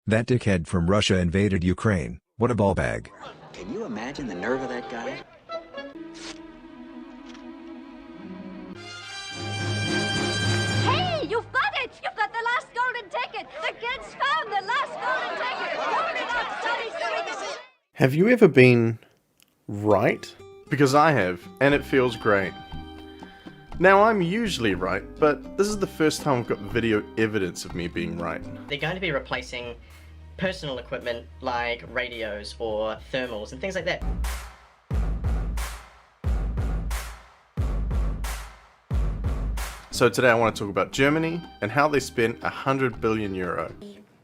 That dickhead from Russia invaded Ukraine. What a ball bag. Can you imagine the nerve of that guy? Hey, you've got it! You've got the last golden ticket! The kids found the last golden ticket! Hold it up, Sonny, so we can see. Have you ever been right? Because I have, and it feels great. Now, I'm usually right, but this is the first time I've got video evidence of me being right. They're going to be replacing personal equipment like radios or thermals and things like that. So today I want to talk about Germany and how they spent 100 billion euro.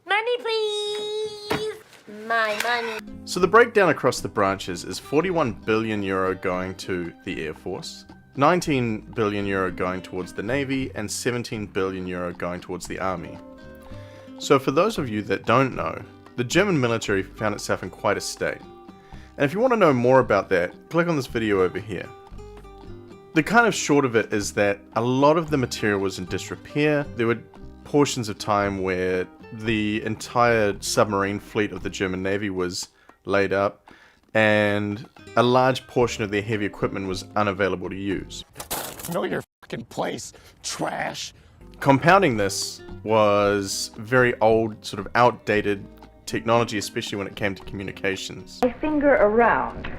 Money, please! My money. So the breakdown across the branches is 41 billion euro going to the Air Force, 19 billion euro going towards the Navy, and 17 billion euro going towards the Army. So for those of you that don't know, the German military found itself in quite a state. And if you want to know more about that, click on this video over here. The kind of short of it is that a lot of the material was in disrepair. There were portions of time where the entire submarine fleet of the German Navy was laid up, and a large portion of their heavy equipment was unavailable to use. Know your fucking place, trash. Compounding this was very old, sort of outdated technology, especially when it came to communications. My finger around.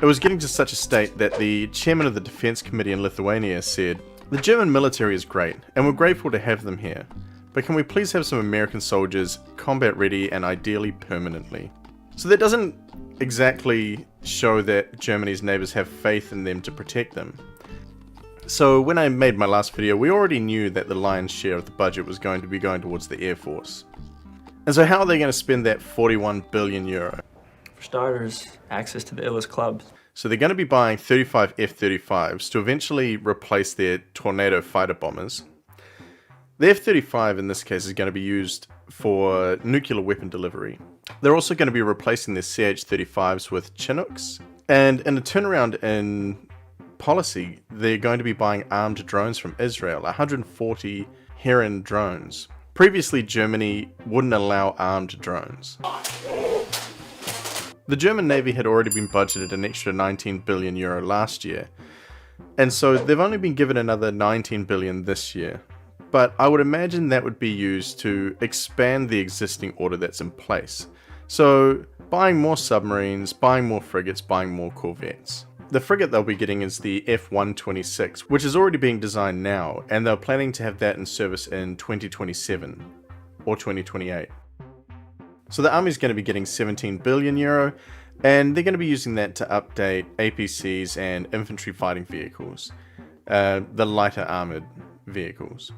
It was getting to such a state that the chairman of the Defense Committee in Lithuania said, "The German military is great, and we're grateful to have them here. But can we please have some American soldiers, combat ready and ideally permanently?" So that doesn't exactly show that Germany's neighbors have faith in them to protect them. So when I made my last video, we already knew that the lion's share of the budget was going to be going towards the Air Force. And so how are they going to spend that 41 billion euro? For starters, access to the illest clubs. So they're going to be buying 35 F-35s to eventually replace their Tornado fighter bombers. The F-35 in this case is going to be used for nuclear weapon delivery. They're also going to be replacing their CH-35s with Chinooks. And in a turnaround in policy, they're going to be buying armed drones from Israel, 140 Heron drones. Previously, Germany wouldn't allow armed drones. The German Navy had already been budgeted an extra 19 billion euro last year, and so they've only been given another 19 billion this year. But I would imagine that would be used to expand the existing order that's in place. So, buying more submarines, buying more frigates, buying more corvettes. The frigate they'll be getting is the F-126, which is already being designed now, and they're planning to have that in service in 2027 or 2028. So the Army's going to be getting 17 billion euro, and they're going to be using that to update APCs and infantry fighting vehicles, the lighter armored vehicles.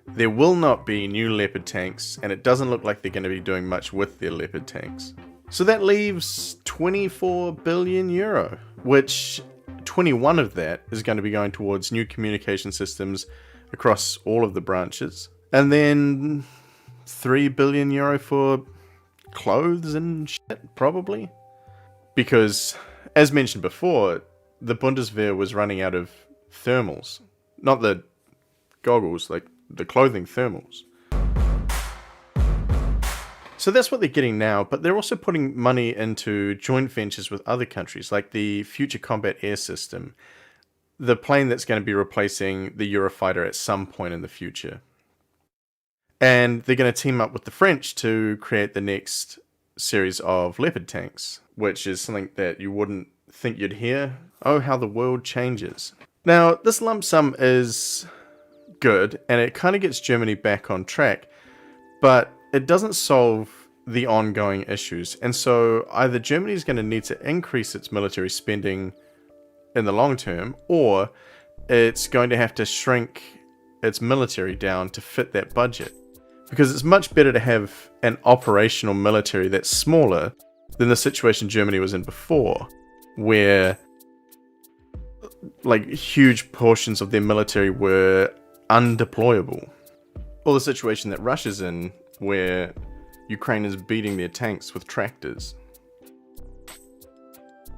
There will not be new Leopard tanks, and it doesn't look like they're going to be doing much with their Leopard tanks. So that leaves 24 billion euro, which 21 of that is going to be going towards new communication systems across all of the branches. And then 3 billion euro for clothes and shit, probably. Because, as mentioned before, the Bundeswehr was running out of thermals. Not the goggles, like the clothing thermals. So that's what they're getting now, but they're also putting money into joint ventures with other countries, like the Future Combat Air System, the plane that's going to be replacing the Eurofighter at some point in the future. And they're going to team up with the French to create the next series of Leopard tanks, which is something that you wouldn't think you'd hear. Oh, how the world changes. Now, this lump sum is good, and it kind of gets Germany back on track, but it doesn't solve the ongoing issues. And so either Germany is going to need to increase its military spending in the long term, or it's going to have to shrink its military down to fit that budget. Because it's much better to have an operational military that's smaller than the situation Germany was in before, where like huge portions of their military were undeployable. Or the situation that Russia's in, where Ukraine is beating their tanks with tractors.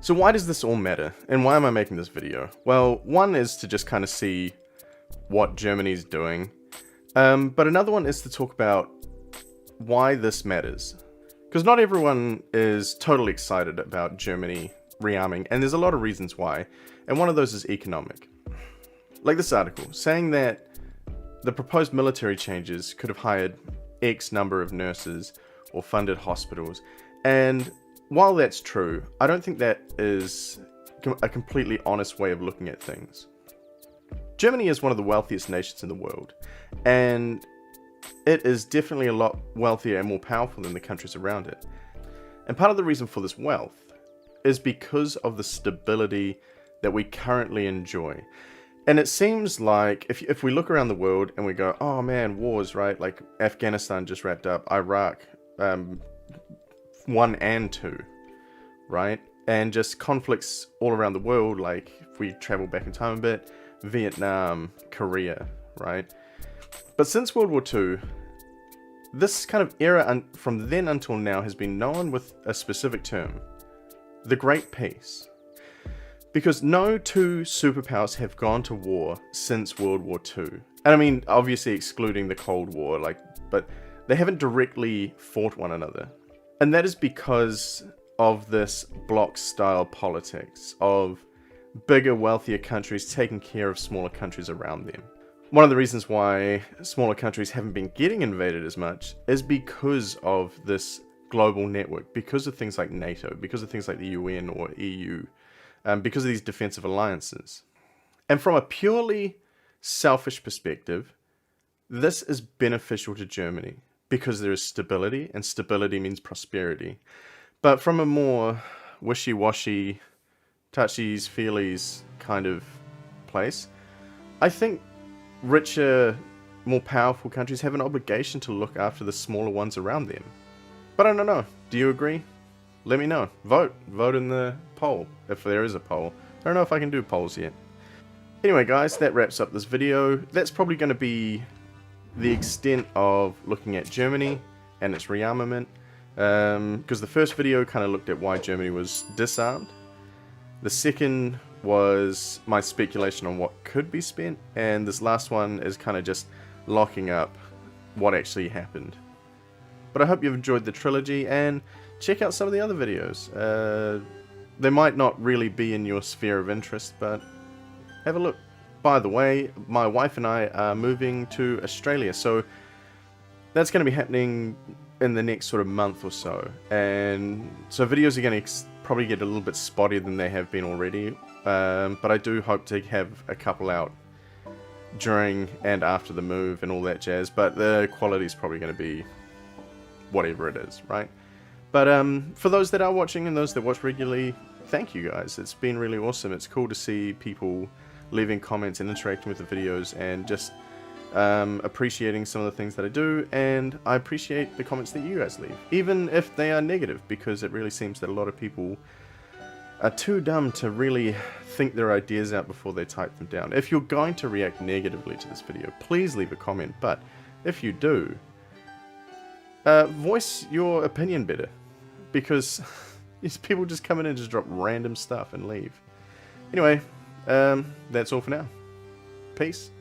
So why does this all matter, and why am I making this video? Well, one is to just kind of see what Germany's doing, but another one is to talk about why this matters. Because not everyone is totally excited about Germany rearming, and there's a lot of reasons why, and one of those is economic. Like this article, saying that the proposed military changes could have hired X number of nurses or funded hospitals, and while that's true, I don't think that is a completely honest way of looking at things. Germany is one of the wealthiest nations in the world, and it is definitely a lot wealthier and more powerful than the countries around it. And part of the reason for this wealth is because of the stability that we currently enjoy. And it seems like if we look around the world and we go, oh man, wars, right? Like Afghanistan just wrapped up, Iraq, 1 and 2, right? And just conflicts all around the world, like if we travel back in time a bit, Vietnam, Korea, right? But since World War II, this kind of era from then until now has been known with a specific term, the Great Peace. Because no two superpowers have gone to war since World War II. And I mean, obviously excluding the Cold War, but they haven't directly fought one another. And that is because of this bloc-style politics of bigger, wealthier countries taking care of smaller countries around them. One of the reasons why smaller countries haven't been getting invaded as much is because of this global network, because of things like NATO, because of things like the UN or EU, because of these defensive alliances. And from a purely selfish perspective, this is beneficial to Germany because there is stability, and stability means prosperity. But from a more wishy-washy, touchies-feelies kind of place, I think richer, more powerful countries have an obligation to look after the smaller ones around them. But I don't know. Do you agree? Let me know. Vote. Vote in the poll, if there is a poll. I don't know if I can do polls yet. Anyway, guys, that wraps up this video. That's probably going to be the extent of looking at Germany and its rearmament. Because the first video kind of looked at why Germany was disarmed. The second was my speculation on what could be spent, and this last one is kind of just locking up what actually happened. But I hope you've enjoyed the trilogy, and check out some of the other videos. They might not really be in your sphere of interest, but have a look. By the way, my wife and I are moving to Australia, so that's going to be happening in the next sort of month or so, and so videos are going to probably get a little bit spottier than they have been already. But I do hope to have a couple out during and after the move and all that jazz, but the quality is probably going to be whatever it is, right? But for those that are watching and those that watch regularly, thank you guys. It's been really awesome. It's cool to see people leaving comments and interacting with the videos and just appreciating some of the things that I do, and I appreciate the comments that you guys leave, even if they are negative, because it really seems that a lot of people are too dumb to really think their ideas out before they type them down. If you're going to react negatively to this video, please leave a comment, but if you do, voice your opinion better, because these people just come in and just drop random stuff and leave. Anyway, that's all for now. Peace.